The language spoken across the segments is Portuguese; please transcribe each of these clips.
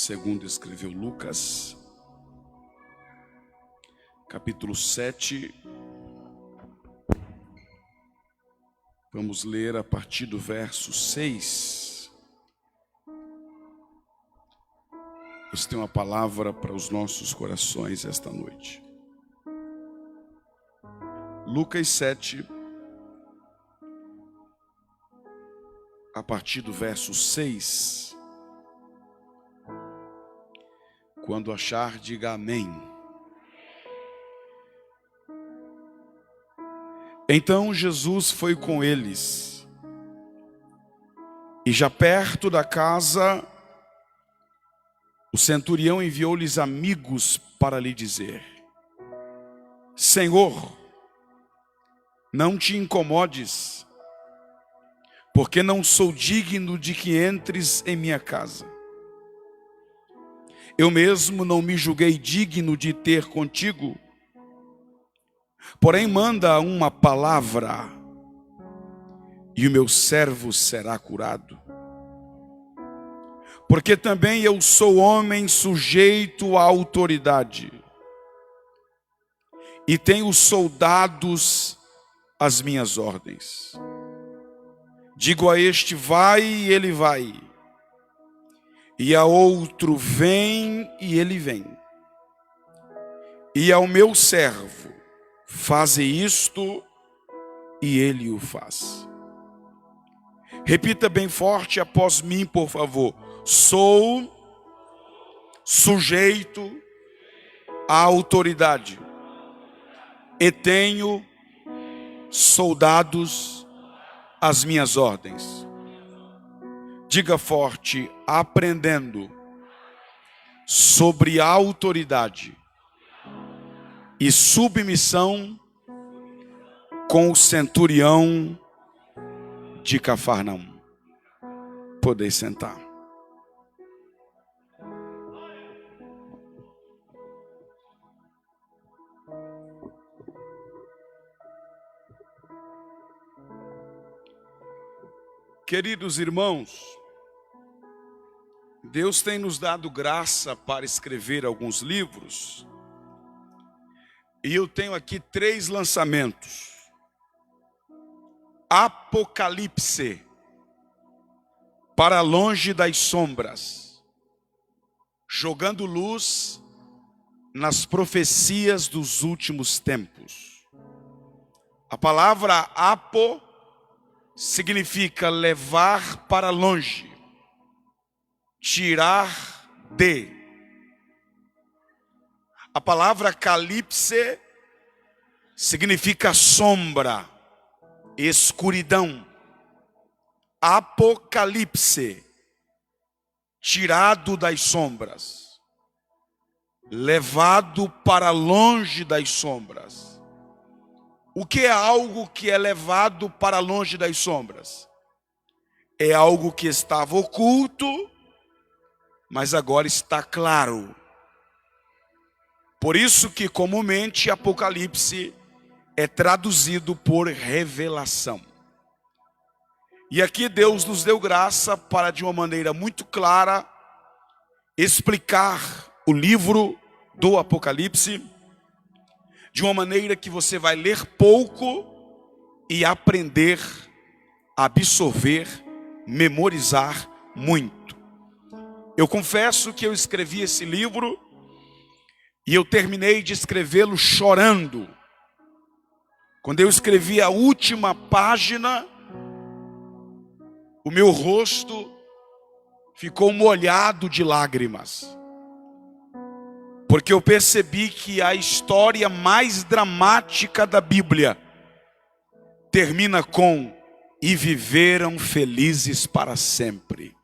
segundo escreveu Lucas, capítulo 7. Vamos ler a partir do verso 6. Deus tem uma palavra para os nossos corações esta noite. Lucas 7, a partir do verso 6. Quando achar, diga amém. Então Jesus foi com eles, e já perto da casa, o centurião enviou-lhes amigos para lhe dizer: Senhor, não te incomodes, porque não sou digno de que entres em minha casa. Eu mesmo não me julguei digno de ter contigo, porém manda uma palavra, e o meu servo será curado. Porque também eu sou homem sujeito à autoridade, e tenho soldados às minhas ordens. Digo a este, vai, e ele vai. E a outro, vem, e ele vem. E ao meu servo, faze isto, e ele o faz. Repita bem forte após mim, por favor. Sou sujeito à autoridade, e tenho soldados às minhas ordens. Diga forte, aprendendo sobre a autoridade e submissão com o centurião de Cafarnaum. Podeis sentar. Queridos irmãos, Deus tem nos dado graça para escrever alguns livros, e eu tenho aqui 3 lançamentos. Apocalipse, para longe das sombras, jogando luz nas profecias dos últimos tempos. A palavra apo significa levar para longe, tirar de. A palavra calipse significa sombra, escuridão. Apocalipse, tirado das sombras, levado para longe das sombras. O que é algo que é levado para longe das sombras? É algo que estava oculto, mas agora está claro. Por isso que comumente Apocalipse é traduzido por revelação. E aqui Deus nos deu graça para, de uma maneira muito clara, explicar o livro do Apocalipse, de uma maneira que você vai ler pouco e aprender, absorver, memorizar muito. Eu confesso que eu escrevi esse livro e eu terminei de escrevê-lo chorando. Quando eu escrevi a última página, o meu rosto ficou molhado de lágrimas, porque eu percebi que a história mais dramática da Bíblia termina com: e viveram felizes para sempre.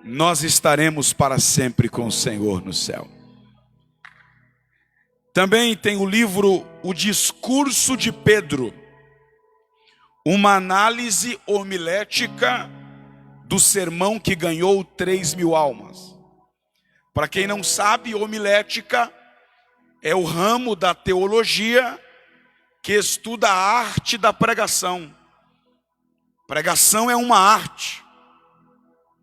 Nós estaremos para sempre com o Senhor no céu. Também tem o livro O Discurso de Pedro, uma análise homilética do sermão que ganhou 3.000 almas. Para quem não sabe, homilética é o ramo da teologia que estuda a arte da pregação. Pregação é uma arte.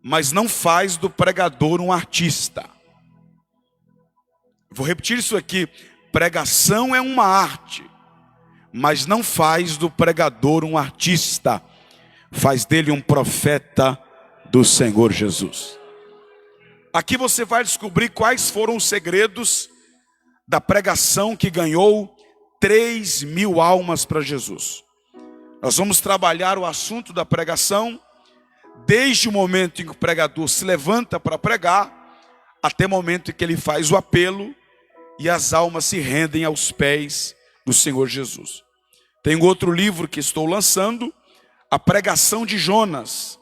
mas não faz do pregador um artista. Vou repetir isso aqui: pregação é uma arte, mas não faz do pregador um artista, faz dele um profeta do Senhor Jesus. Aqui você vai descobrir quais foram os segredos da pregação que ganhou 3.000 almas para Jesus. Nós vamos trabalhar o assunto da pregação, desde o momento em que o pregador se levanta para pregar, até o momento em que ele faz o apelo e as almas se rendem aos pés do Senhor Jesus. Tem outro livro que estou lançando, A Pregação de Jonas,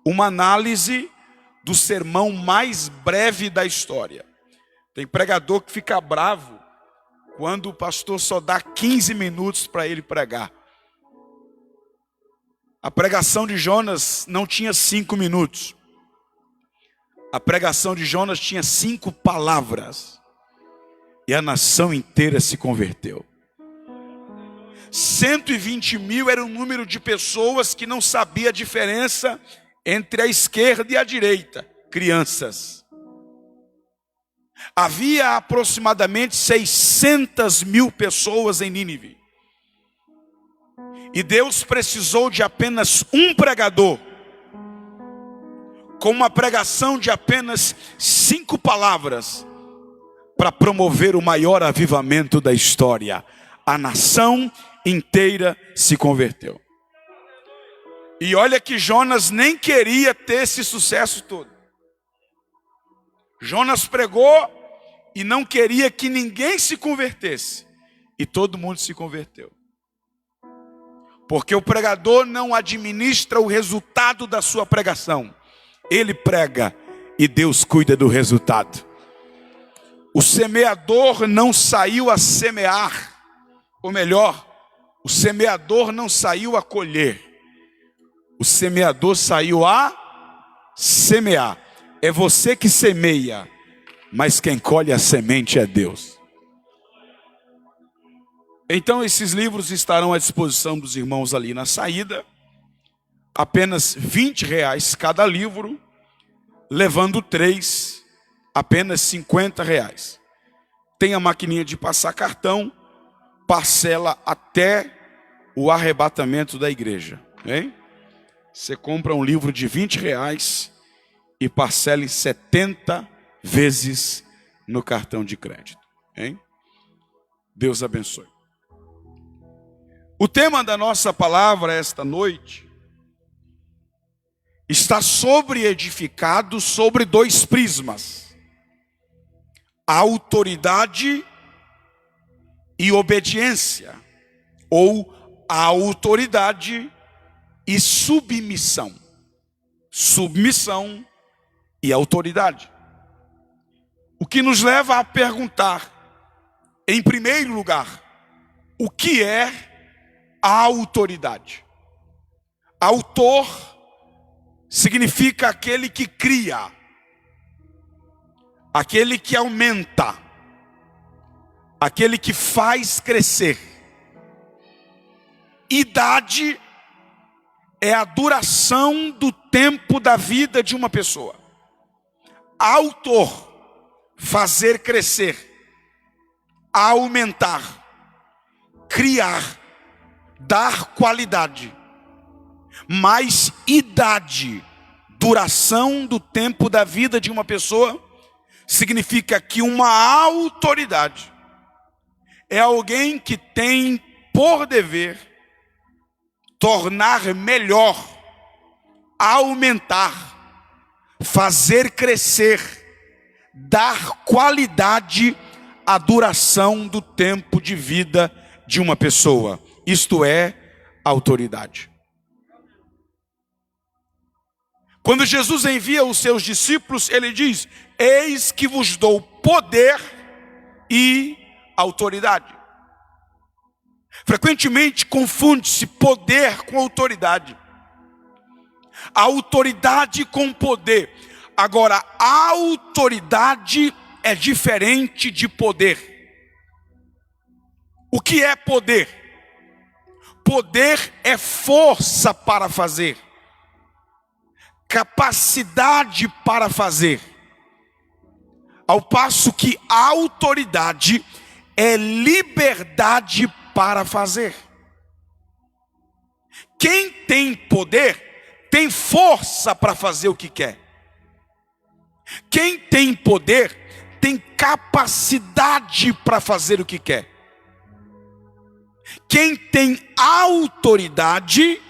uma análise do sermão mais breve da história. Tem pregador que fica bravo quando o pastor só dá 15 minutos para ele pregar. A pregação de Jonas não tinha 5 minutos. A pregação de Jonas tinha 5 palavras. E a nação inteira se converteu. 120 mil era o número de pessoas que não sabia a diferença entre a esquerda e a direita, crianças. Havia aproximadamente 600 mil pessoas em Nínive. E Deus precisou de apenas um pregador, com uma pregação de apenas 5 palavras, para promover o maior avivamento da história. A nação inteira se converteu. E olha que Jonas nem queria ter esse sucesso todo. Jonas pregou e não queria que ninguém se convertesse. E todo mundo se converteu. Porque o pregador não administra o resultado da sua pregação. Ele prega e Deus cuida do resultado. O semeador não saiu a semear. Ou melhor, o semeador não saiu a colher. O semeador saiu a semear. É você que semeia, mas quem colhe a semente é Deus. Então esses livros estarão à disposição dos irmãos ali na saída. Apenas R$20 cada livro, levando 3, apenas R$50. Tem a maquininha de passar cartão, parcela até o arrebatamento da igreja. Hein? Você compra um livro de R$20 e parcela em 70 vezes no cartão de crédito. Hein? Deus abençoe. O tema da nossa palavra esta noite está edificado sobre 2 prismas: a autoridade e obediência, ou a autoridade e submissão. Submissão e autoridade. O que nos leva a perguntar, em primeiro lugar, o que é a autoridade? Autor significa aquele que cria, aquele que aumenta, aquele que faz crescer. Idade é a duração do tempo da vida de uma pessoa. Autor, fazer crescer, aumentar, criar, dar qualidade. Mas idade, duração do tempo da vida de uma pessoa, significa que uma autoridade é alguém que tem por dever tornar melhor, aumentar, fazer crescer, dar qualidade à duração do tempo de vida de uma pessoa. Isto é autoridade. Quando Jesus envia os seus discípulos, ele diz: eis que vos dou poder e autoridade. Frequentemente confunde-se poder com autoridade. A autoridade com poder. Agora, a autoridade é diferente de poder. O que é poder? Poder é força para fazer, capacidade para fazer, ao passo que a autoridade é liberdade para fazer. Quem tem poder tem força para fazer o que quer. Quem tem poder tem capacidade para fazer o que quer. Quem tem autoridade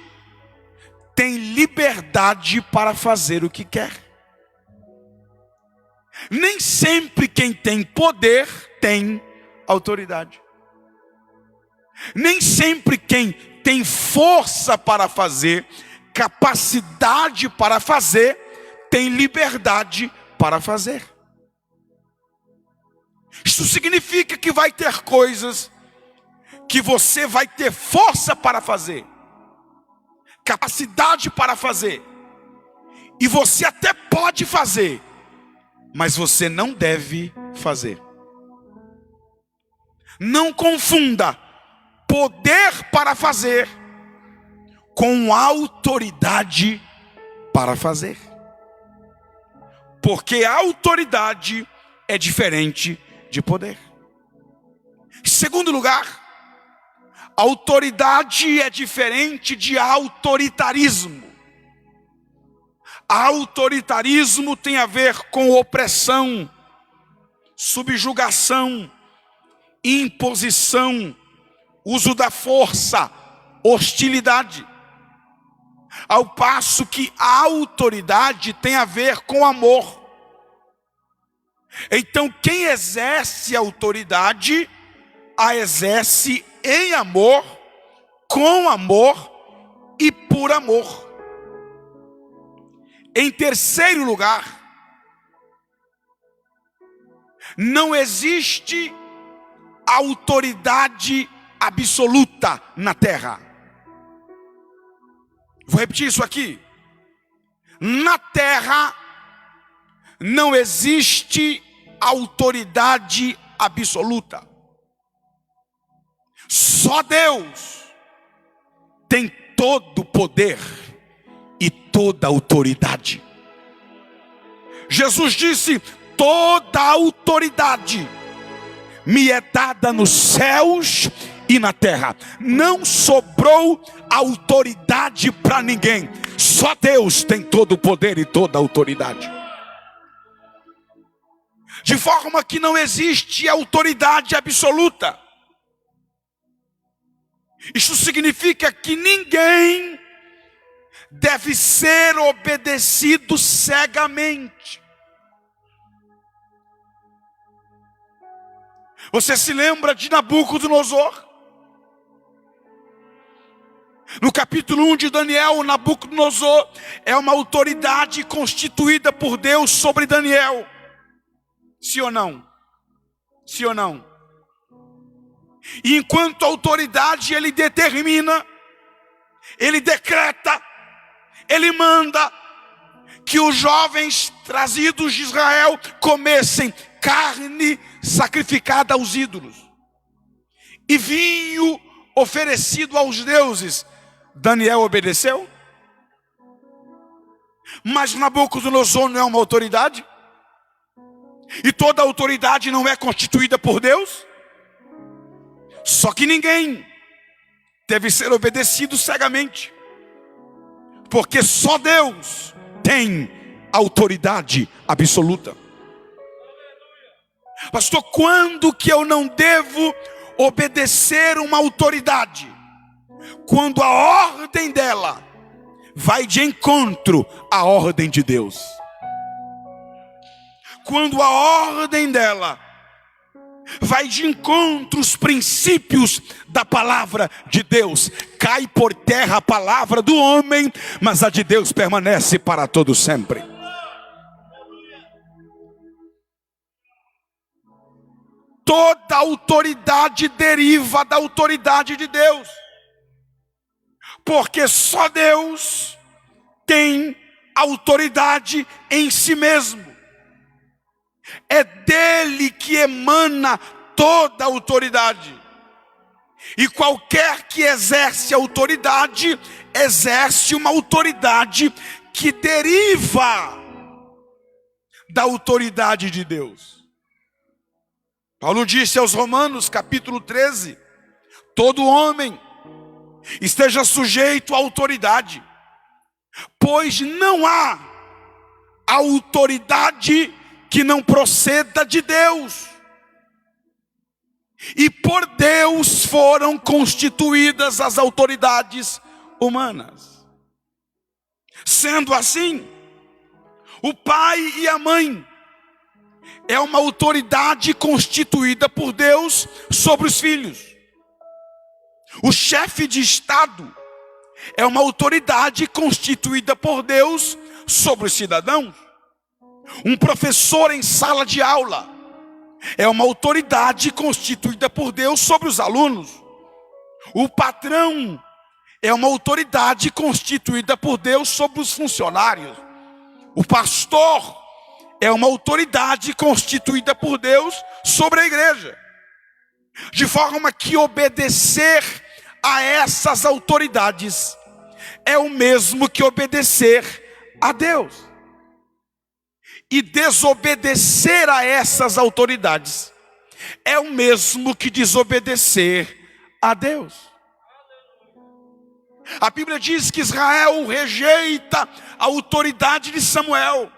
tem liberdade para fazer o que quer. Nem sempre quem tem poder tem autoridade. Nem sempre quem tem força para fazer, capacidade para fazer, tem liberdade para fazer. Isso significa que vai ter coisas que você vai ter força para fazer, capacidade para fazer, e você até pode fazer, mas você não deve fazer. Não confunda poder para fazer com autoridade para fazer. Porque a autoridade é diferente de poder. Em segundo lugar, autoridade é diferente de autoritarismo. Autoritarismo tem a ver com opressão, subjugação, imposição, uso da força, hostilidade. Ao passo que a autoridade tem a ver com amor. Então quem exerce autoridade, a exerce em amor, com amor e por amor. Em terceiro lugar, não existe autoridade absoluta na terra. Vou repetir isso aqui. Na terra não existe autoridade absoluta. Só Deus tem todo o poder e toda a autoridade. Jesus disse: toda a autoridade me é dada nos céus e na terra. Não sobrou autoridade para ninguém. Só Deus tem todo o poder e toda a autoridade. De forma que não existe autoridade absoluta. Isso significa que ninguém deve ser obedecido cegamente. Você se lembra de Nabucodonosor? No capítulo 1 de Daniel, Nabucodonosor é uma autoridade constituída por Deus sobre Daniel. Sim ou não? Sim ou não? E enquanto autoridade ele determina, ele decreta, ele manda que os jovens trazidos de Israel comessem carne sacrificada aos ídolos e vinho oferecido aos deuses. Daniel obedeceu? Mas Nabucodonosor não é uma autoridade? E toda autoridade não é constituída por Deus? Só que ninguém deve ser obedecido cegamente, porque só Deus tem autoridade absoluta. Pastor, quando que eu não devo obedecer uma autoridade? Quando a ordem dela vai de encontro à ordem de Deus. Quando a ordem dela vai de encontro aos princípios da palavra de Deus. Cai por terra a palavra do homem, mas a de Deus permanece para todo sempre. Toda autoridade deriva da autoridade de Deus, porque só Deus tem autoridade em si mesmo. É dele que emana toda a autoridade. E qualquer que exerce autoridade, exerce uma autoridade que deriva da autoridade de Deus. Paulo disse aos Romanos, capítulo 13, todo homem esteja sujeito à autoridade, pois não há autoridade que não proceda de Deus. E por Deus foram constituídas as autoridades humanas. Sendo assim, o pai e a mãe é uma autoridade constituída por Deus sobre os filhos. O chefe de Estado é uma autoridade constituída por Deus sobre os cidadãos. Um professor em sala de aula é uma autoridade constituída por Deus sobre os alunos. O patrão é uma autoridade constituída por Deus sobre os funcionários. O pastor é uma autoridade constituída por Deus sobre a igreja. De forma que obedecer a essas autoridades é o mesmo que obedecer a Deus. E desobedecer a essas autoridades é o mesmo que desobedecer a Deus. A Bíblia diz que Israel rejeita a autoridade de Samuel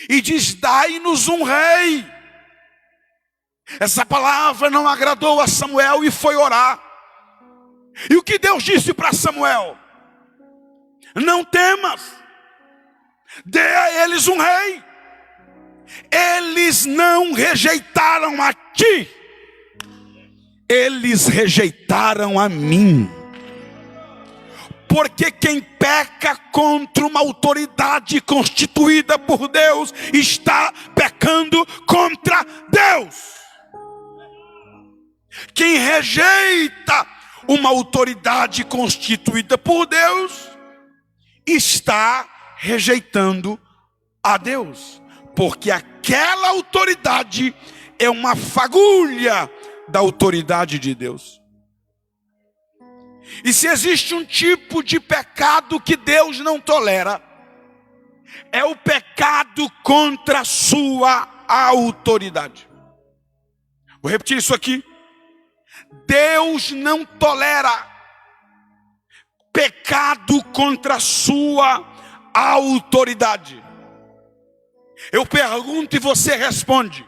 e diz: dai-nos um rei. Essa palavra não agradou a Samuel e foi orar. E o que Deus disse para Samuel? Não temas, dê a eles um rei. Eles não rejeitaram a ti, eles rejeitaram a mim. Porque quem peca contra uma autoridade constituída por Deus está pecando contra Deus. Quem rejeita uma autoridade constituída por Deus está rejeitando a Deus, porque aquela autoridade é uma fagulha da autoridade de Deus. E se existe um tipo de pecado que Deus não tolera, é o pecado contra a sua autoridade. Vou repetir isso aqui. Deus não tolera pecado contra a sua autoridade. Eu pergunto e você responde: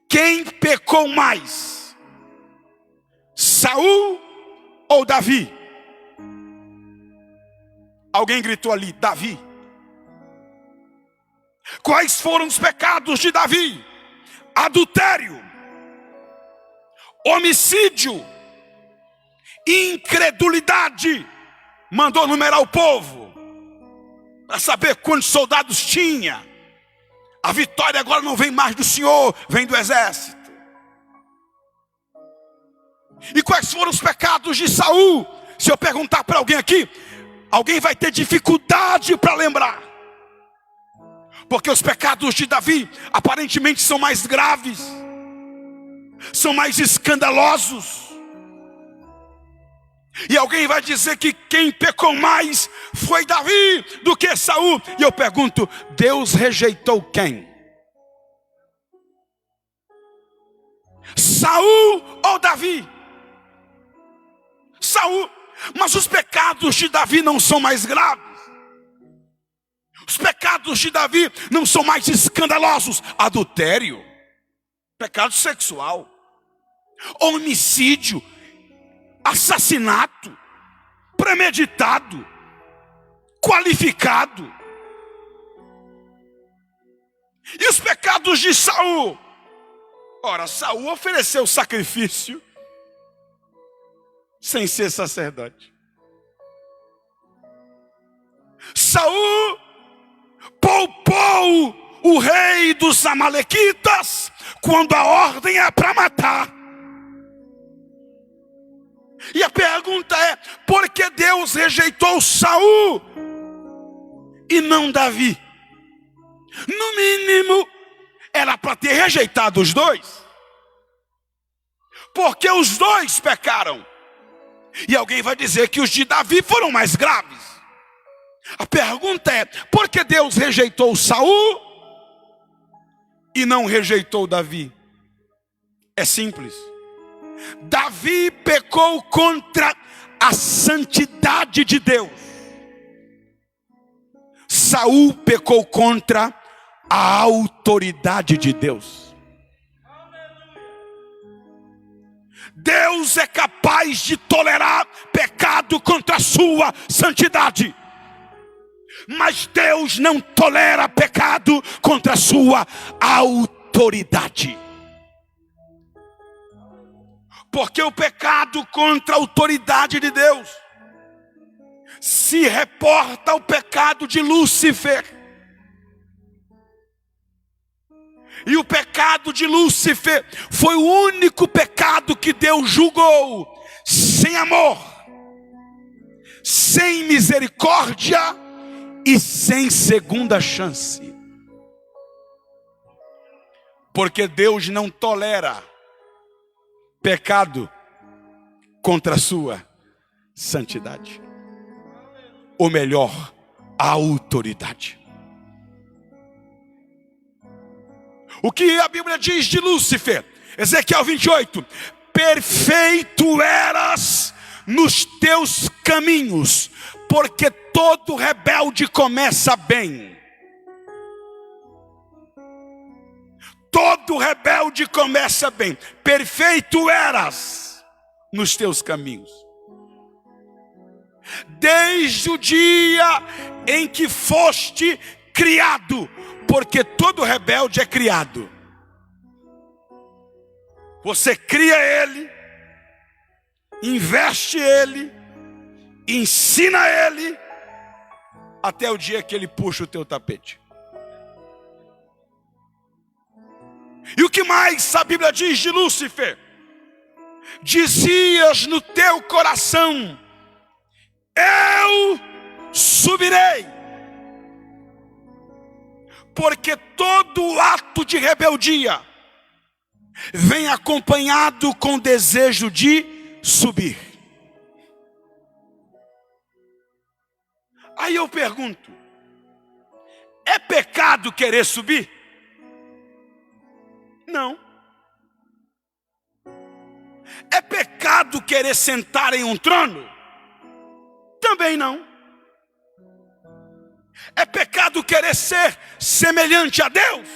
quem pecou mais? Saul ou Davi? Alguém gritou ali: Davi. Quais foram os pecados de Davi? Adultério, homicídio, incredulidade. Mandou numerar o povo para saber quantos soldados tinha. A vitória agora não vem mais do Senhor, vem do exército. E quais foram os pecados de Saul? Se eu perguntar para alguém aqui, alguém vai ter dificuldade para lembrar. Porque os pecados de Davi aparentemente são mais graves, são mais escandalosos. E alguém vai dizer que quem pecou mais foi Davi do que Saul. E eu pergunto: Deus rejeitou quem? Saul ou Davi? Saul. Mas os pecados de Davi não são mais graves. Os pecados de Davi não são mais escandalosos. Adultério, pecado sexual, homicídio, assassinato, premeditado, qualificado. E os pecados de Saul? Ora, Saul ofereceu sacrifício sem ser sacerdote. Saul poupou o rei dos amalequitas quando a ordem é para matar. E a pergunta é: por que Deus rejeitou Saul e não Davi? No mínimo, era para ter rejeitado os dois, porque os dois pecaram. E alguém vai dizer que os de Davi foram mais graves. A pergunta é: por que Deus rejeitou Saul e não rejeitou Davi? É simples. Davi pecou contra a santidade de Deus. Saul pecou contra a autoridade de Deus. Deus é capaz de tolerar pecado contra a sua santidade, mas Deus não tolera pecado contra a sua autoridade. Porque o pecado contra a autoridade de Deus se reporta ao pecado de Lúcifer. E o pecado de Lúcifer foi o único pecado que Deus julgou sem amor, sem misericórdia e sem segunda chance. Porque Deus não tolera pecado contra a sua santidade. Ou melhor, a autoridade. O que a Bíblia diz de Lúcifer? Ezequiel 28. Perfeito eras nos teus caminhos, porque todo rebelde começa bem. Todo rebelde começa bem. Perfeito eras nos teus caminhos, desde o dia em que foste criado, porque todo rebelde é criado. Você cria ele, investe ele, ensina ele, até o dia que ele puxa o teu tapete. E o que mais a Bíblia diz de Lúcifer? Dizias no teu coração: eu subirei. Porque todo ato de rebeldia vem acompanhado com desejo de subir. Aí eu pergunto: é pecado querer subir? Não. É pecado querer sentar em um trono? Também não. É pecado querer ser semelhante a Deus?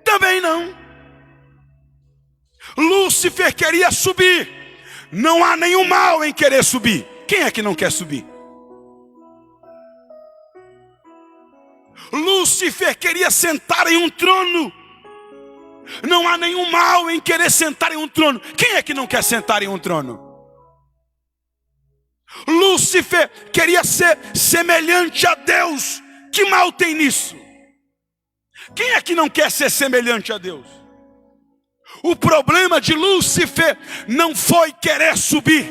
Também não. Lúcifer queria subir. Não há nenhum mal em querer subir. Quem é que não quer subir? Lúcifer queria sentar em um trono. Não há nenhum mal em querer sentar em um trono. Quem é que não quer sentar em um trono? Lúcifer queria ser semelhante a Deus. Que mal tem nisso? Quem é que não quer ser semelhante a Deus? O problema de Lúcifer não foi querer subir.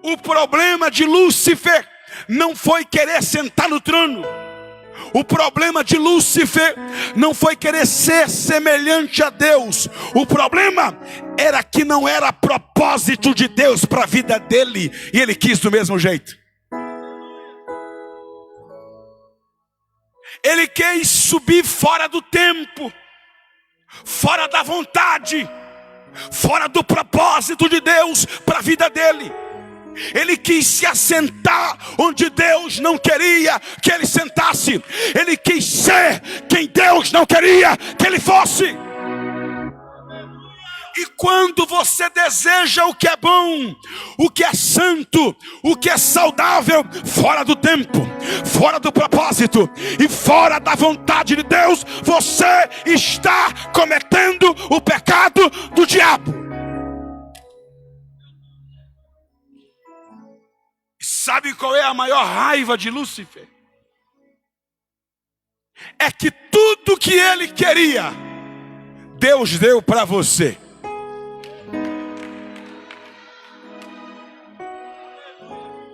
O problema de Lúcifer não foi querer sentar no trono. O problema de Lúcifer não foi querer ser semelhante a Deus. O problema era que não era propósito de Deus para a vida dele, e ele quis do mesmo jeito. Ele quis subir fora do tempo, fora da vontade, fora do propósito de Deus para a vida dele. Ele quis se assentar onde Deus não queria que ele sentasse. Ele quis ser quem Deus não queria que ele fosse. E quando você deseja o que é bom, o que é santo, o que é saudável, fora do tempo, fora do propósito e fora da vontade de Deus, você está cometendo o pecado do diabo. Sabe qual é a maior raiva de Lúcifer? É que tudo que ele queria, Deus deu para você.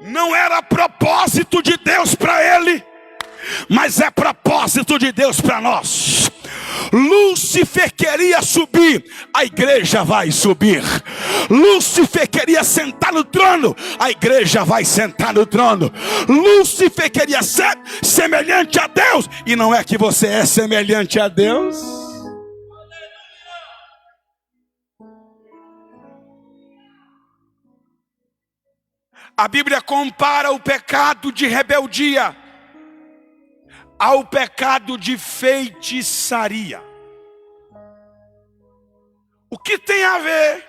Não era propósito de Deus para ele, mas é propósito de Deus para nós. Lúcifer queria subir, a igreja vai subir. Lúcifer queria sentar no trono, a igreja vai sentar no trono. Lúcifer queria ser semelhante a Deus, e não é que você é semelhante a Deus? A Bíblia compara o pecado de rebeldia ao pecado de feitiçaria. O que tem a ver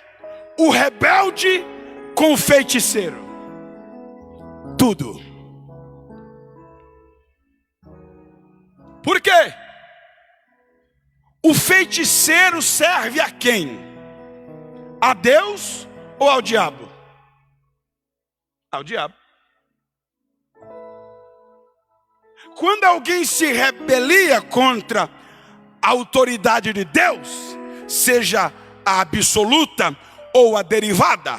o rebelde com o feiticeiro? Tudo. Por quê? O feiticeiro serve a quem? A Deus ou ao diabo? Ao diabo. Quando alguém se rebelia contra a autoridade de Deus, seja a absoluta ou a derivada,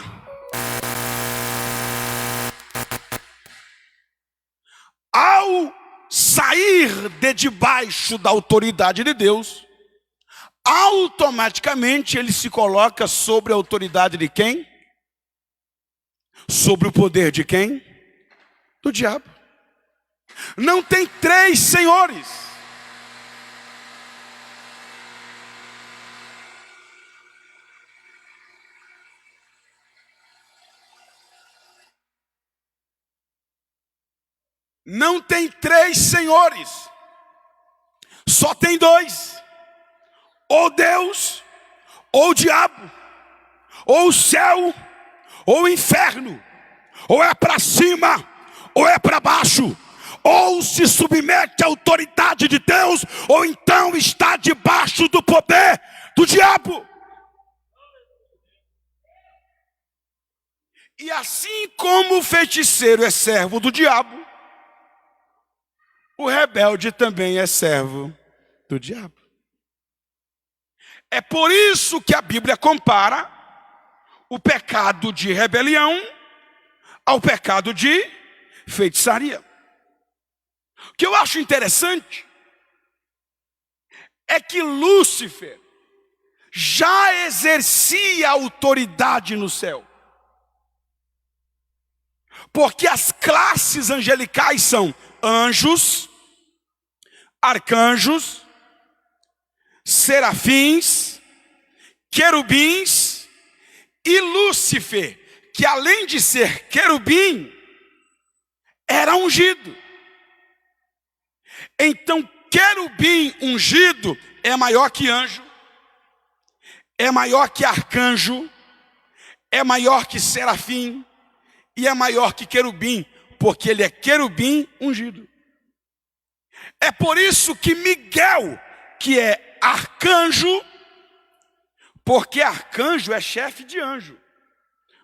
ao sair de debaixo da autoridade de Deus, automaticamente ele se coloca sobre a autoridade de quem? Sobre o poder de quem? Do diabo. Não tem três senhores. Não tem três senhores. Só tem dois. Ou Deus, ou o diabo, ou o céu, ou o inferno. Ou é para cima, ou é para baixo. Ou se submete à autoridade de Deus, ou então está debaixo do poder do diabo. E assim como o feiticeiro é servo do diabo, o rebelde também é servo do diabo. É por isso que a Bíblia compara o pecado de rebelião ao pecado de feitiçaria. O que eu acho interessante é que Lúcifer já exercia autoridade no céu. Porque as classes angelicais são anjos, arcanjos, serafins, querubins e Lúcifer, que além de ser querubim, era ungido. Então, querubim ungido é maior que anjo, é maior que arcanjo, é maior que serafim e é maior que querubim, porque ele é querubim ungido. É por isso que Miguel, que é arcanjo, porque arcanjo é chefe de anjo,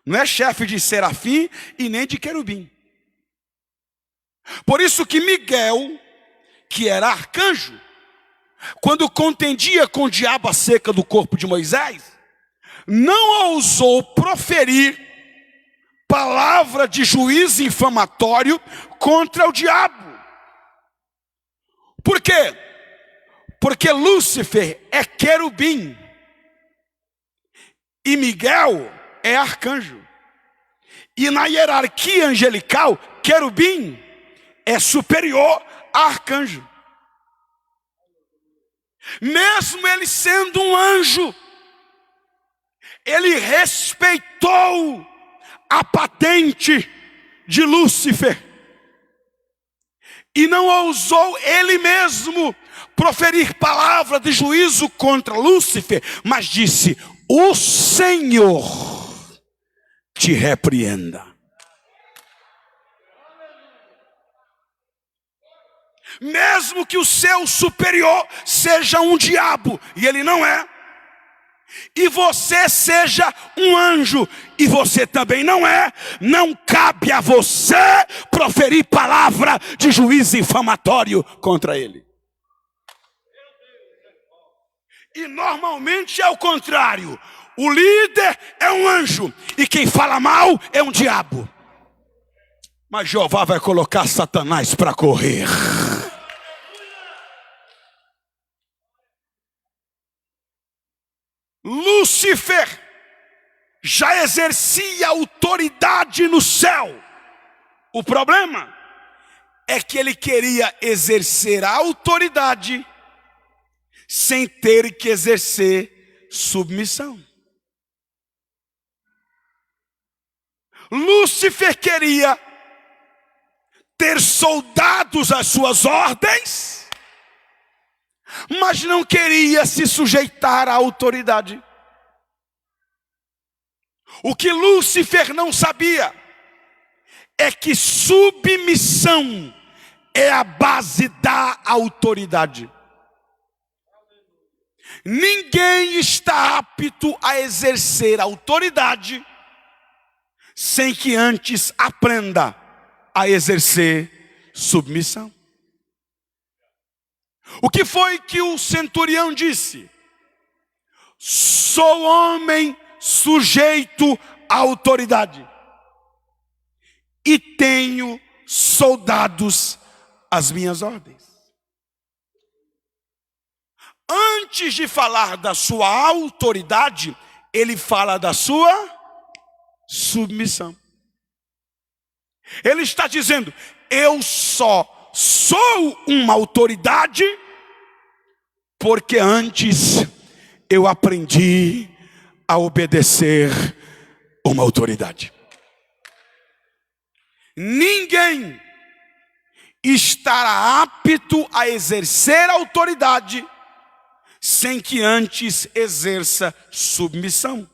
não é chefe de serafim e nem de querubim. Por isso que Miguel, que era arcanjo, quando contendia com o diabo acerca do corpo de Moisés, não ousou proferir palavra de juízo infamatório contra o diabo. Por quê? Porque Lúcifer é querubim e Miguel é arcanjo. E na hierarquia angelical, querubim é superior a arcanjo. Mesmo ele sendo um anjo, ele respeitou a patente de Lúcifer e não ousou ele mesmo proferir palavra de juízo contra Lúcifer, mas disse: o Senhor te repreenda. Mesmo que o seu superior seja um diabo, e ele não é, e você seja um anjo, e você também não é, não cabe a você proferir palavra de juízo infamatório contra ele. E normalmente é o contrário. O líder é um anjo, e quem fala mal é um diabo. Mas Jeová vai colocar Satanás para correr. Lúcifer já exercia autoridade no céu. O problema é que ele queria exercer a autoridade sem ter que exercer submissão. Lúcifer queria ter soldados às suas ordens, mas não queria se sujeitar à autoridade. O que Lúcifer não sabia é que submissão é a base da autoridade. Ninguém está apto a exercer autoridade sem que antes aprenda a exercer submissão. O que foi que o centurião disse? Sou homem sujeito à autoridade e tenho soldados às minhas ordens. Antes de falar da sua autoridade, ele fala da sua submissão. Ele está dizendo: eu só sou uma autoridade porque antes eu aprendi a obedecer uma autoridade. Ninguém estará apto a exercer autoridade sem que antes exerça submissão.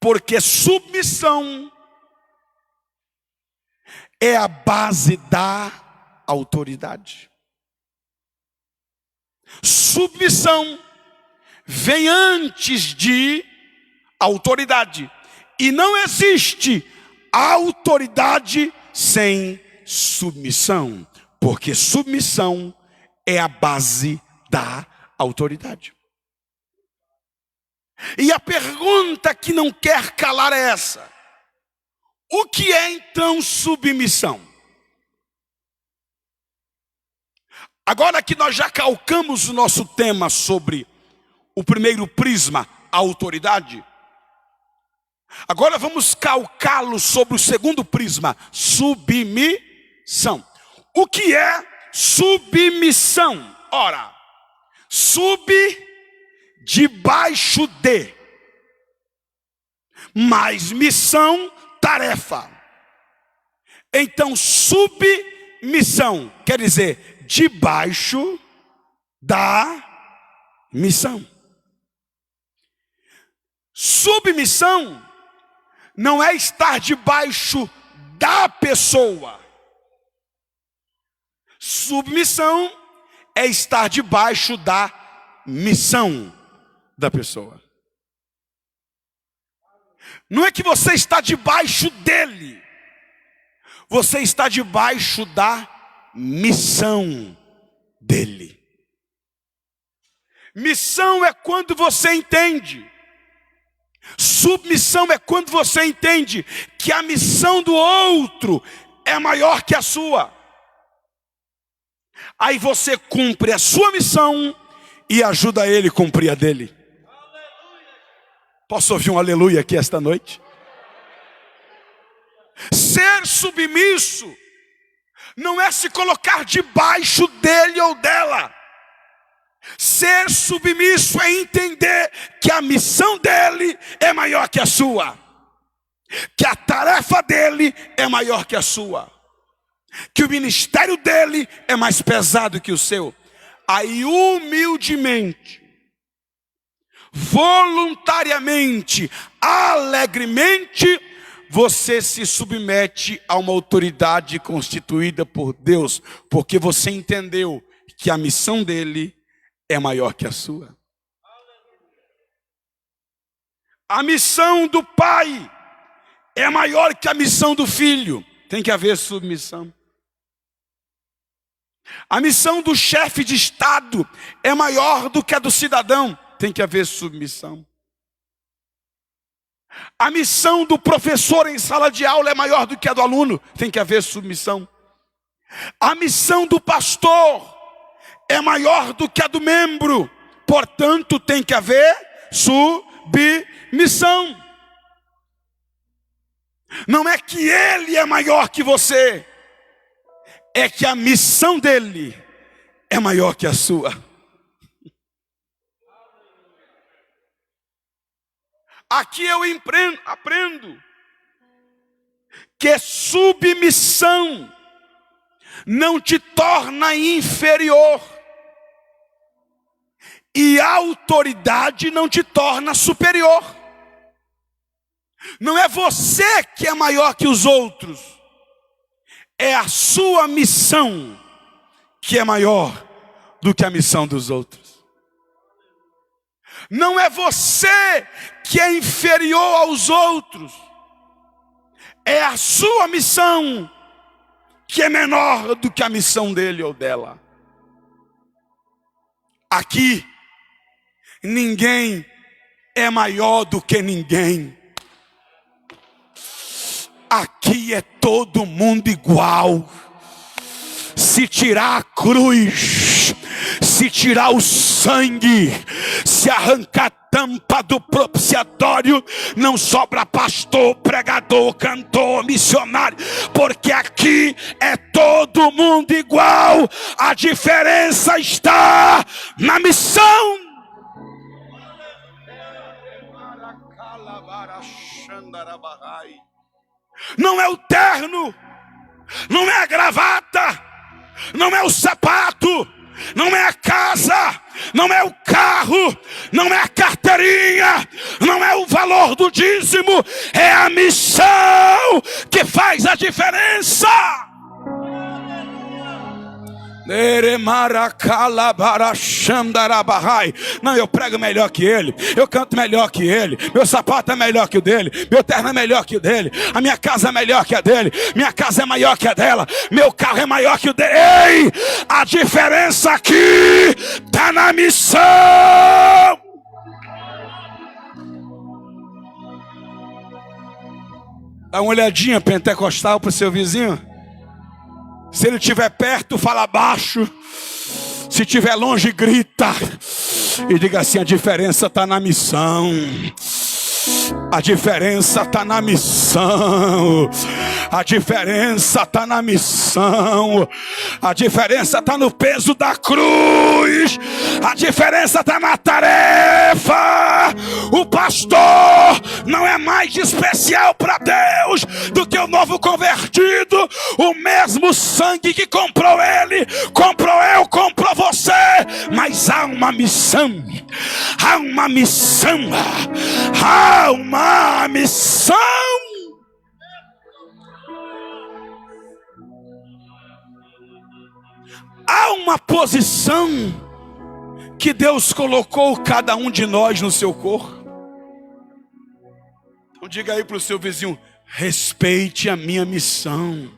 Porque submissão é a base da autoridade. Submissão vem antes de autoridade. E não existe autoridade sem submissão. Porque submissão é a base da autoridade. E a pergunta que não quer calar é essa: o que é então submissão? Agora que nós já calcamos o nosso tema sobre o primeiro prisma, a autoridade, agora vamos calcá-lo sobre o segundo prisma, submissão. O que é submissão? Ora, sub, debaixo de, mais missão, tarefa. Então, submissão quer dizer debaixo da missão. Submissão não é estar debaixo da pessoa. Submissão é estar debaixo da missão da pessoa. Não é que você está debaixo dele, você está debaixo da missão dele. Missão é quando você entende. Submissão é quando você entende que a missão do outro é maior que a sua. Aí você cumpre a sua missão e ajuda ele a cumprir a dele. Posso ouvir um aleluia aqui esta noite? Ser submisso não é se colocar debaixo dele ou dela. Ser submisso é entender que a missão dele é maior que a sua, que a tarefa dele é maior que a sua, que o ministério dele é mais pesado que o seu. Aí humildemente, voluntariamente, alegremente, você se submete a uma autoridade constituída por Deus, porque você entendeu que a missão dele é maior que a sua. A missão do pai é maior que a missão do filho. Tem que haver submissão. A missão do chefe de estado é maior do que a do cidadão. Tem que haver submissão. A missão do professor em sala de aula é maior do que a do aluno. Tem que haver submissão. A missão do pastor é maior do que a do membro. Portanto, tem que haver submissão. submissão. Não é que ele é maior que você, é que a missão dele é maior que a sua. Aqui eu aprendo que submissão não te torna inferior e autoridade não te torna superior. Não é você que é maior que os outros, é a sua missão que é maior do que a missão dos outros. Não é você que é inferior aos outros, é a sua missão que é menor do que a missão dele ou dela. Aqui, ninguém é maior do que ninguém. Aqui é todo mundo igual. Se tirar a cruz, se tirar o sangue, se arrancar a tampa do propiciatório, não sobra pastor, pregador, cantor, missionário, porque aqui é todo mundo igual. A diferença está na missão. Não é o terno, não é a gravata, não é o sapato, não é a casa, não é o carro, não é a carteirinha, não é o valor do dízimo, é a missão que faz a diferença. Não, eu prego melhor que ele, eu canto melhor que ele, meu sapato é melhor que o dele, meu terno é melhor que o dele, a minha casa é melhor que a dele, minha casa é maior que a dela, meu carro é maior que o dele. Ei, a diferença aqui está na missão. Dá uma olhadinha pentecostal para o seu vizinho. Se ele estiver perto, fala baixo. Se estiver longe, grita. E diga assim: a diferença está na missão. A diferença está na missão. A diferença está na missão. A diferença está no peso da cruz. A diferença está na tarefa. O pastor não é mais especial para Deus do que o novo convertido. O mesmo sangue que comprou ele, comprou eu, comprou você. Mas há uma missão. Há uma missão. Há uma missão. Há uma posição que Deus colocou cada um de nós no seu corpo. Então diga aí para o seu vizinho: respeite a minha missão.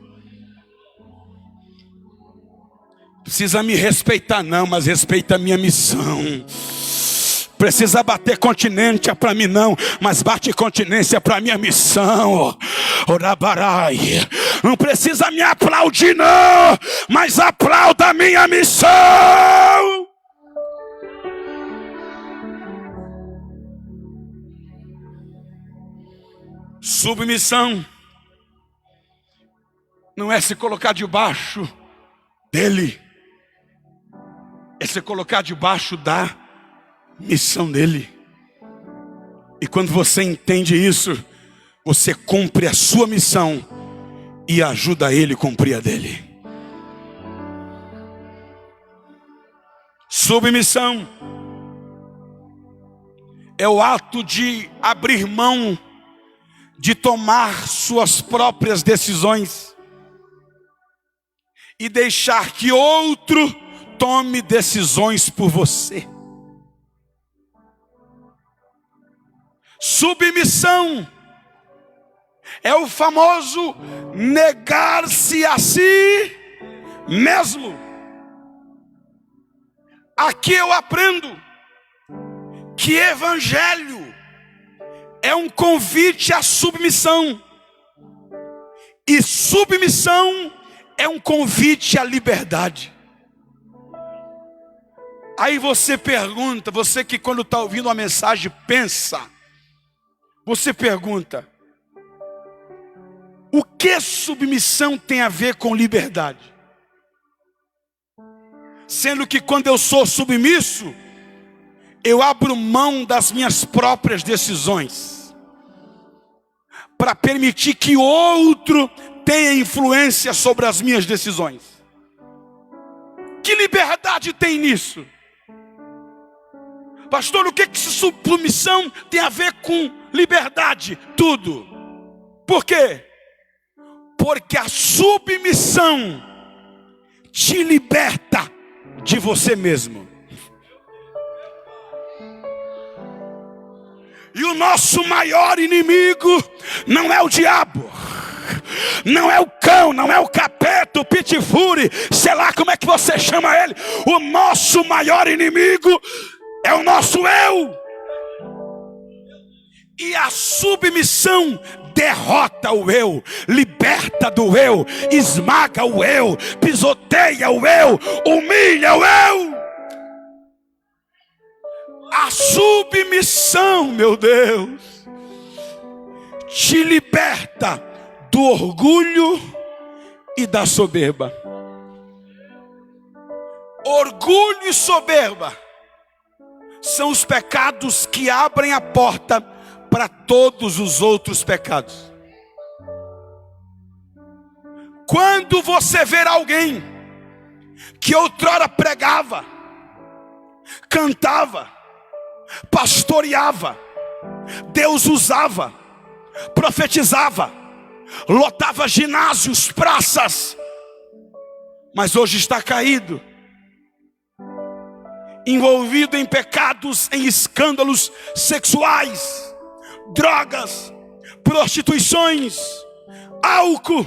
Precisa me respeitar não, mas respeita a minha missão. Precisa bater continência para mim não, mas bate continência para minha missão. Orabarai. Não precisa me aplaudir não, mas aplauda a minha missão. Submissão não é se colocar debaixo dele, é se colocar debaixo da missão dele. E quando você entende isso, você cumpre a sua missão e ajuda ele a cumprir a dele. Submissão é o ato de abrir mão de tomar suas próprias decisões e deixar que outro tome decisões por você. Submissão é o famoso negar-se a si mesmo. Aqui eu aprendo que evangelho é um convite à submissão. E submissão é um convite à liberdade. Aí você pergunta, você que quando está ouvindo uma mensagem pensa: Você pergunta: o que submissão tem a ver com liberdade? Sendo que quando eu sou submisso, eu abro mão das minhas próprias decisões, para permitir que outro tenha influência sobre as minhas decisões. Que liberdade tem nisso? Pastor, o que submissão tem a ver com liberdade? Tudo. Por quê? Porque a submissão te liberta de você mesmo. E o nosso maior inimigo não é o diabo, não é o cão, não é o capeta, o pitifure, sei lá como é que você chama ele. O nosso maior inimigo é o nosso eu. E a submissão derrota o eu, liberta do eu, esmaga o eu, pisoteia o eu, humilha o eu. A submissão, meu Deus, te liberta do orgulho e da soberba. Orgulho e soberba são os pecados que abrem a porta para todos os outros pecados. Quando você ver alguém que outrora pregava, cantava, pastoreava, Deus usava, profetizava, lotava ginásios, praças, mas hoje está caído, envolvido em pecados, em escândalos sexuais, drogas, prostituições, álcool,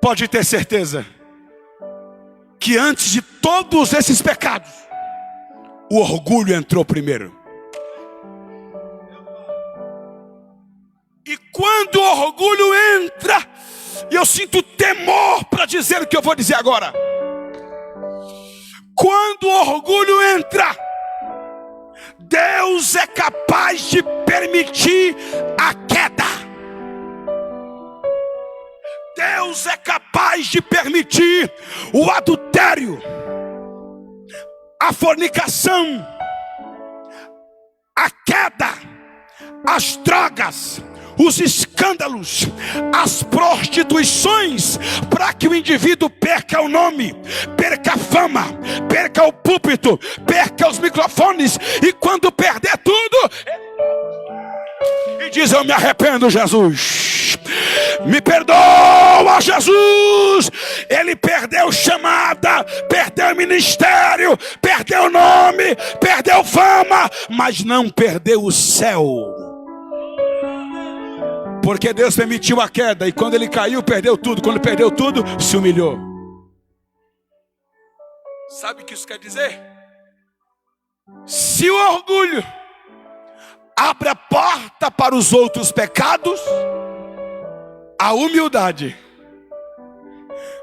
pode ter certeza que antes de todos esses pecados, o orgulho entrou primeiro. E quando o orgulho entra, eu sinto temor para dizer o que eu vou dizer agora. Quando o orgulho entra, Deus é capaz de permitir a queda. Deus é capaz de permitir o adultério, a fornicação, a queda, as drogas, os escândalos, as prostituições, para que o indivíduo perca o nome, perca a fama, perca o púlpito, perca os microfones, e quando perder tudo, e diz: eu me arrependo, Jesus, me perdoa, Jesus. Ele perdeu chamada, perdeu ministério, perdeu nome, perdeu fama, mas não perdeu o céu, porque Deus permitiu a queda, e quando ele caiu, perdeu tudo. Quando perdeu tudo, se humilhou. Sabe o que isso quer dizer? Se o orgulho abre a porta para os outros pecados, a humildade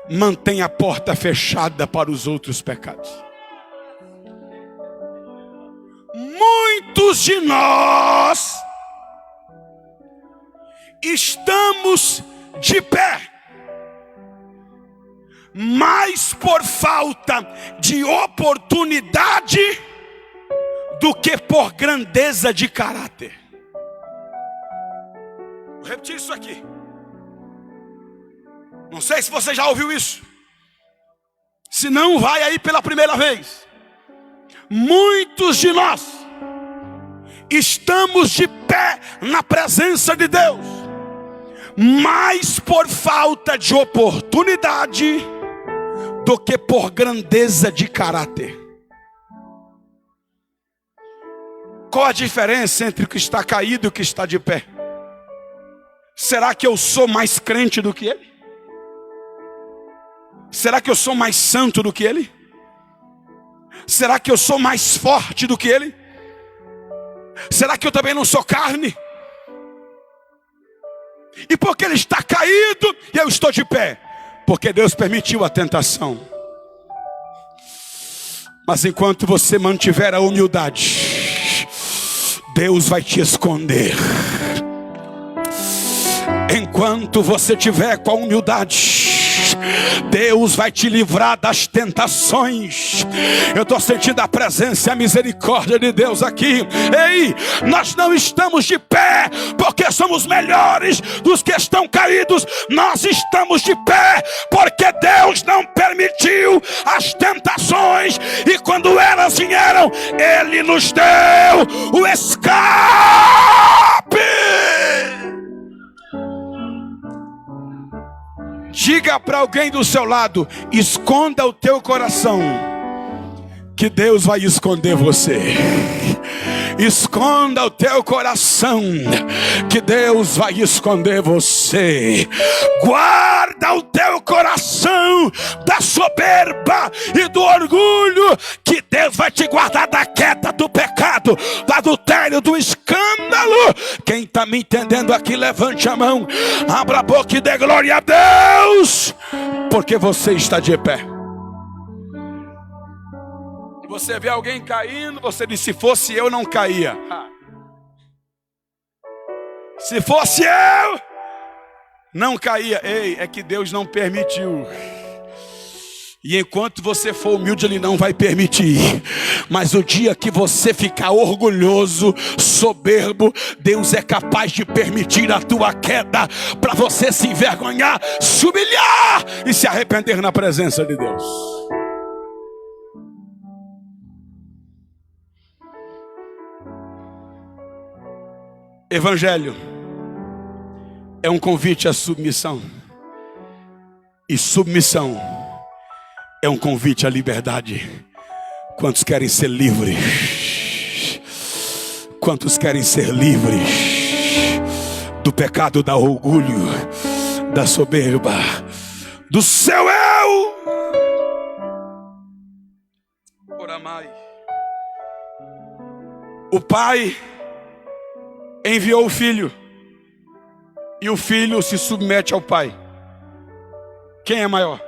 mantém a porta fechada para os outros pecados. Muitos de nós estamos de pé, mais por falta de oportunidade do que por grandeza de caráter. Vou repetir isso aqui. Não sei se você já ouviu isso. Se não, vai aí pela primeira vez. Muitos de nós estamos de pé na presença de Deus, mais por falta de oportunidade do que por grandeza de caráter. Qual a diferença entre o que está caído e o que está de pé? Será que eu sou mais crente do que ele? Será que eu sou mais santo do que ele? Será que eu sou mais forte do que ele? Será que eu também não sou carne? E porque ele está caído e eu estou de pé? Porque Deus permitiu a tentação. Mas enquanto você mantiver a humildade, Deus vai te esconder. Enquanto você tiver com a humildade, Deus vai te livrar das tentações. Eu estou sentindo a presença e a misericórdia de Deus aqui. Ei, nós não estamos de pé porque somos melhores dos que estão caídos. Nós estamos de pé porque Deus não permitiu as tentações, e quando elas vieram, Ele nos deu o escape. Diga para alguém do seu lado: esconda o teu coração, que Deus vai esconder você. Esconda o teu coração, que Deus vai esconder você. Guarda o teu coração da soberba e do orgulho, que Deus vai te guardar da queda, do pecado, do adultério, do escândalo. Quem está me entendendo aqui, levante a mão, abra a boca e dê glória a Deus, porque você está de pé. Você vê alguém caindo, você diz: se fosse eu, não caía. Se fosse eu, não caía. Ei, é que Deus não permitiu. E enquanto você for humilde, Ele não vai permitir. Mas o dia que você ficar orgulhoso, soberbo, Deus é capaz de permitir a tua queda, para você se envergonhar, se humilhar e se arrepender na presença de Deus. Evangelho é um convite à submissão, e submissão é um convite à liberdade. Quantos querem ser livres? Quantos querem ser livres do pecado, do orgulho, da soberba, do seu eu? Oramai. O Pai enviou o Filho, e o Filho se submete ao Pai. Quem é maior?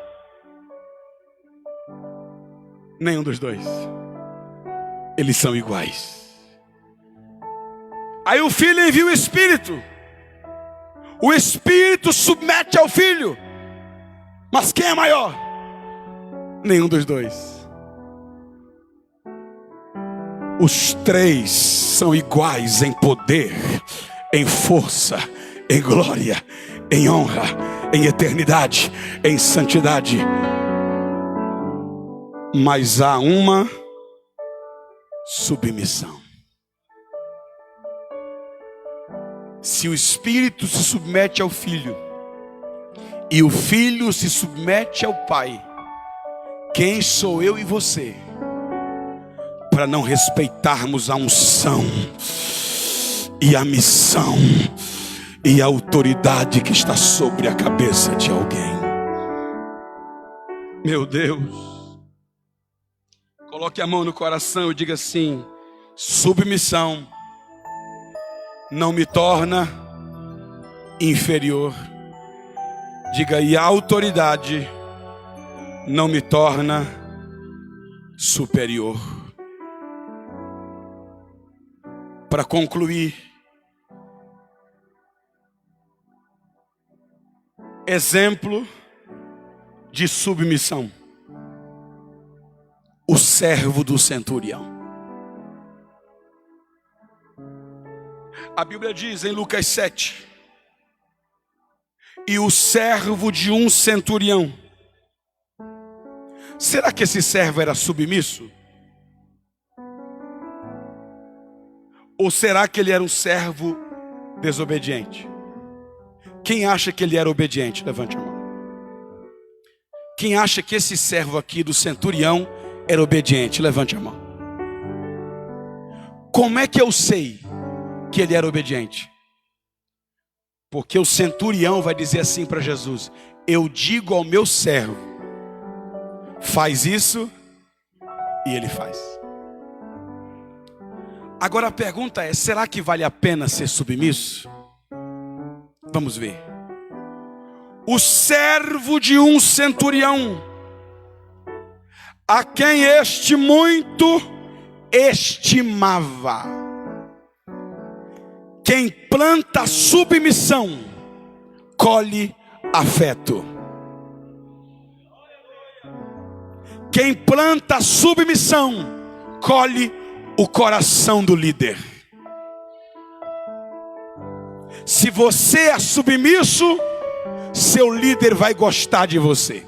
Nenhum dos dois. Eles são iguais. Aí o Filho envia o Espírito. O Espírito submete ao Filho. Mas quem é maior? Nenhum dos dois. Os três são iguais em poder, em força, em glória, em honra, em eternidade, em santidade. Mas há uma submissão. Se o Espírito se submete ao Filho e o Filho se submete ao Pai, quem sou eu e você para não respeitarmos a unção e a missão e a autoridade que está sobre a cabeça de alguém? Meu Deus. Coloque a mão no coração e diga assim: submissão não me torna inferior. Diga: e a autoridade não me torna superior. Para concluir, exemplo de submissão: o servo do centurião. A Bíblia diz em Lucas 7: e o servo de um centurião. Será que esse servo era submisso? Ou será que ele era um servo desobediente? Quem acha que ele era obediente? Levante a mão. Quem acha que esse servo aqui do centurião era obediente? Levante a mão. Como é que eu sei que ele era obediente? Porque o centurião vai dizer assim para Jesus: eu digo ao meu servo, faz isso, e ele faz. Agora a pergunta é: será que vale a pena ser submisso? Vamos ver. O servo de um centurião, a quem este muito estimava. planta submissão, colhe afeto. Quem planta submissão, colhe o coração do líder. Se você é submisso, seu líder vai gostar de você.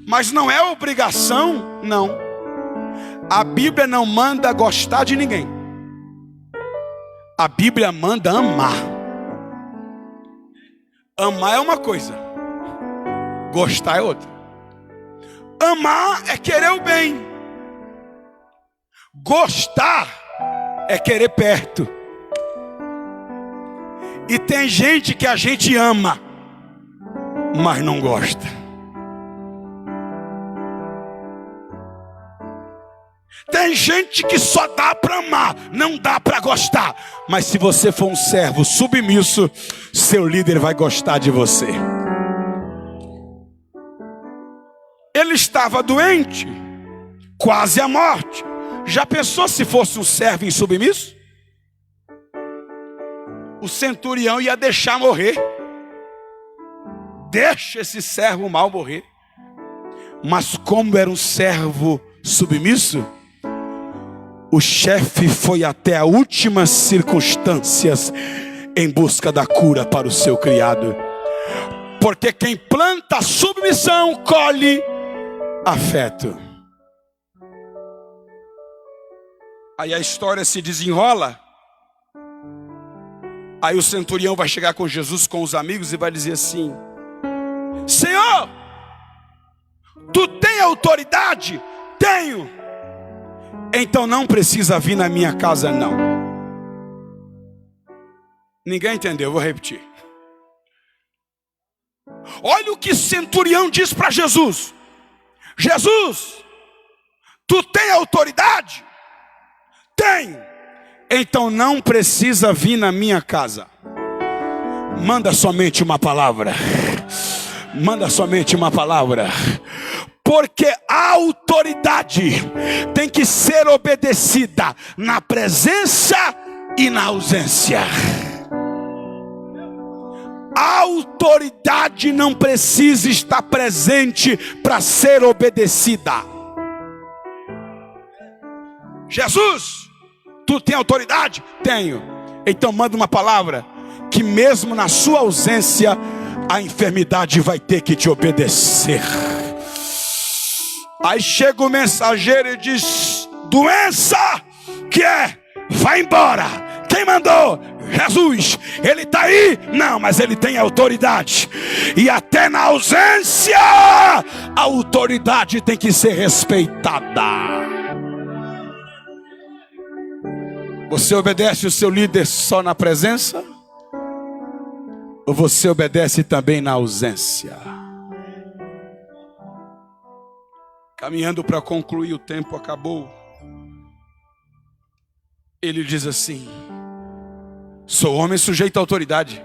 Mas não é obrigação, não. A Bíblia não manda gostar de ninguém. A Bíblia manda amar. Amar é uma coisa, gostar é outra. Amar é querer o bem. Gostar é querer perto. E tem gente que a gente ama, mas não gosta. Tem gente que só dá para amar, não dá para gostar. Mas se você for um servo submisso, seu líder vai gostar de você. Ele estava doente, quase à morte. Já pensou se fosse um servo insubmisso? O centurião ia deixar morrer. Deixa esse servo mal morrer. Mas como era um servo submisso, o chefe foi até as últimas circunstâncias em busca da cura para o seu criado. Porque quem planta submissão, colhe afeto. Aí a história se desenrola. Aí o centurião vai chegar com Jesus, com os amigos, e vai dizer assim: Senhor, tu tem autoridade? Tenho. Então não precisa vir na minha casa, não. Ninguém entendeu, vou repetir. Olha o que o centurião diz para Jesus: Jesus, tu tem autoridade? Tenho. Então não precisa vir na minha casa. Manda somente uma palavra. Manda somente uma palavra. Porque a autoridade tem que ser obedecida na presença e na ausência. A autoridade não precisa estar presente para ser obedecida. Jesus, tu tem autoridade? Tenho. Então manda uma palavra, que mesmo na sua ausência, a enfermidade vai ter que te obedecer. Aí chega o mensageiro e diz: doença, que é? Vai embora. Quem mandou? Jesus. Ele está aí? Não, mas ele tem autoridade. E até na ausência, a autoridade tem que ser respeitada. Você obedece o seu líder só na presença? Ou você obedece também na ausência? Caminhando para concluir, o tempo acabou. Ele diz assim: sou homem sujeito à autoridade.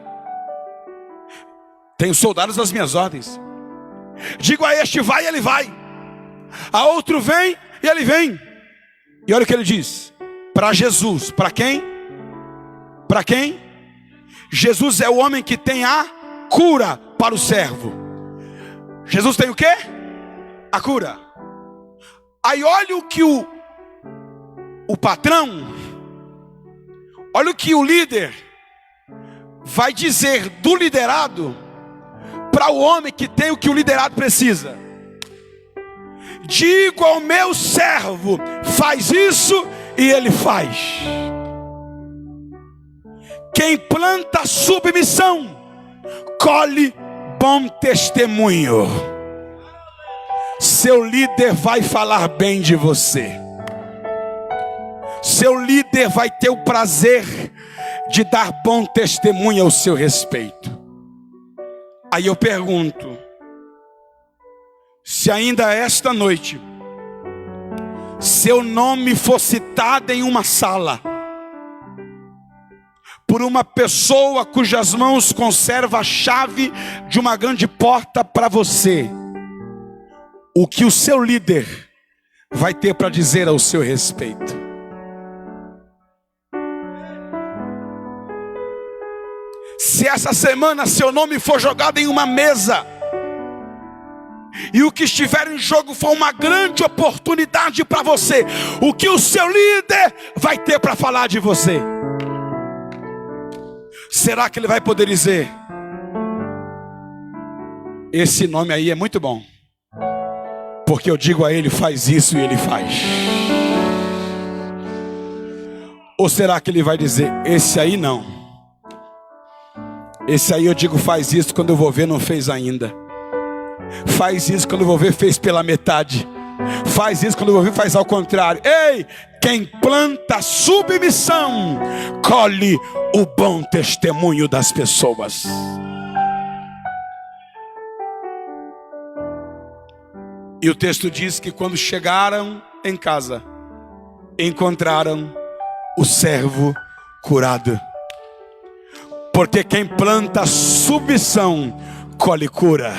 Tenho soldados às minhas ordens. Digo a este vai, ele vai. A outro vem, e ele vem. E olha o que ele diz. Para Jesus, para quem? Para quem? Jesus é o homem que tem a cura para o servo. Jesus tem o quê? A cura. Aí olha o que o patrão, olha o que o líder vai dizer do liderado para o homem que tem o que o liderado precisa. Digo ao meu servo, faz isso, e ele faz. Quem planta submissão, colhe bom testemunho. Seu líder vai falar bem de você. Seu líder vai ter o prazer de dar bom testemunho ao seu respeito. Aí eu pergunto: se ainda esta noite seu nome for citado em uma sala por uma pessoa cujas mãos conserva a chave de uma grande porta para você, o que o seu líder vai ter para dizer ao seu respeito? Se essa semana seu nome for jogado em uma mesa, e o que estiver em jogo for uma grande oportunidade para você, o que o seu líder vai ter para falar de você? Será que ele vai poder dizer: esse nome aí é muito bom, porque eu digo a ele, faz isso, e ele faz? Ou será que ele vai dizer: esse aí não, esse aí eu digo faz isso, quando eu vou ver não fez ainda, faz isso, quando eu vou ver fez pela metade, faz isso, quando eu vou ver faz ao contrário? Ei, quem planta submissão colhe o bom testemunho das pessoas. E o texto diz que quando chegaram em casa, encontraram o servo curado. Porque quem planta submissão colhe cura.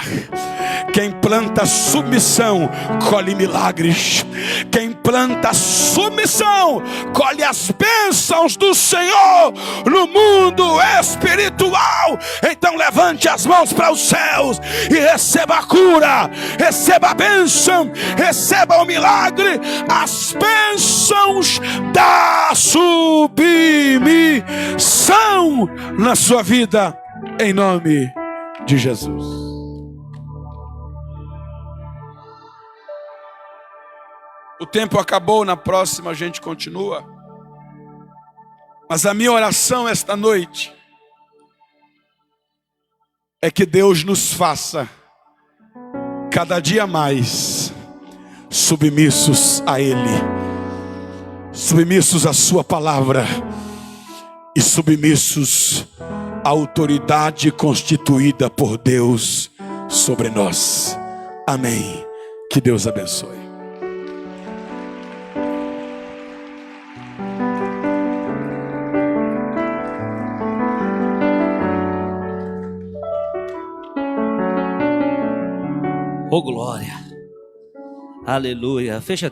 Quem planta submissão colhe milagres. Quem planta submissão colhe as bênçãos do Senhor no mundo espiritual. Então levante as mãos para os céus e receba a cura, receba a bênção, receba o milagre, as bênçãos da submissão na sua vida, em nome de Jesus. O tempo acabou, na próxima a gente continua. Mas a minha oração esta noite é que Deus nos faça cada dia mais submissos a Ele, submissos à sua palavra e submissos à autoridade constituída por Deus sobre nós. Amém. Que Deus abençoe. Oh glória, aleluia. Fecha